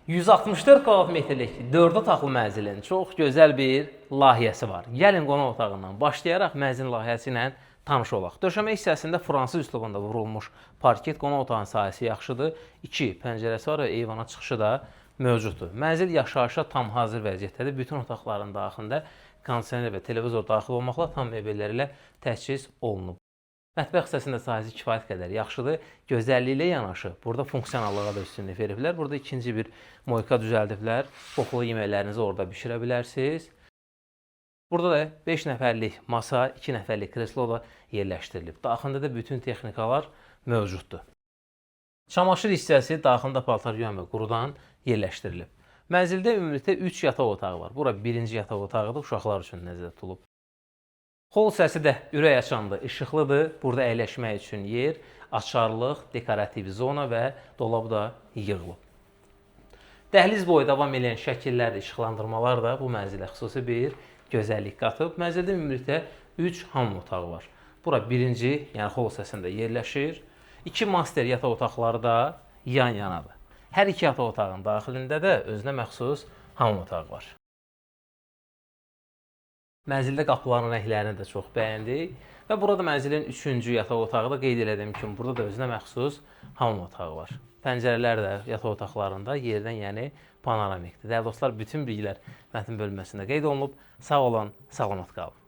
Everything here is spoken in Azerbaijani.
164 kvadrat metrlik 4 otaqlı mənzilin çox gözəl bir layihəsi var. Gəlin qonaq otağından başlayaraq mənzilin layihəsi ilə tanış olaq. Döşəmə hissəsində fransız üslubunda vurulmuş parket, qonaq otağının sahəsi yaxşıdır. 2 pəncərəsi var və eyvana çıxışı da mövcuddur. Mənzil yaşayışa tam hazır vəziyyətdədir. Bütün otaqların daxilində kondisioner və televizor daxil olmaqla tam mebellər ilə təchiz olunub. Mətbəx hissəsində sahəsi kifayət qədər yaxşıdır. Gözəlliyi ilə yanaşı, burada funksionallığa da üstünlük veriblər. Burada ikinci bir moyka düzəldiblər. Qoxulu yeməklərinizi orada bişirə bilərsiniz. Burada da 5 nəfərlik masa, 2 nəfərlik kreslo da yerləşdirilib. Daxilində də bütün texnikalar mövcuddur. Çamaşır hissəsi daxilində paltar yuyan və qurudan yerləşdirilib. Mənzildə ümumilikdə 3 yataq otağı var. Bura birinci yataq otağıdır, uşaqlar üçün nəzərdə tutulub. Hol səsi də ürək açandır, işıqlıdır. Burada əyləşmək üçün yer, açarlıq, dekorativ zona və dolab da yığılıb. Dəhliz boyu davam edən şəkillər, işıqlandırmalar da bu mənzilə xüsusi bir gözəllik qatıb. Mənzildə ümumilikdə 3 hamam otağı var. Bura birinci, yəni hol hissəsində yerləşir. 2 master yataq otaqları da yan-yanadır. Hər iki yataq otağın daxilində də özünə məxsus hamam otağı var. Mənzildə qapıların rənglərini də çox bəyəndik və burada mənzilin 3-cü yataq otağı da qeyd etdiyim kimi burada da özünə məxsus hamam otağı var. Pəncərələr də yataq otaqlarında yerdən, yəni panoramikdir. Dəyərli dostlar, bütün bilgilər mətn bölməsində qeyd olunub. Sağ olun, salamat qalın.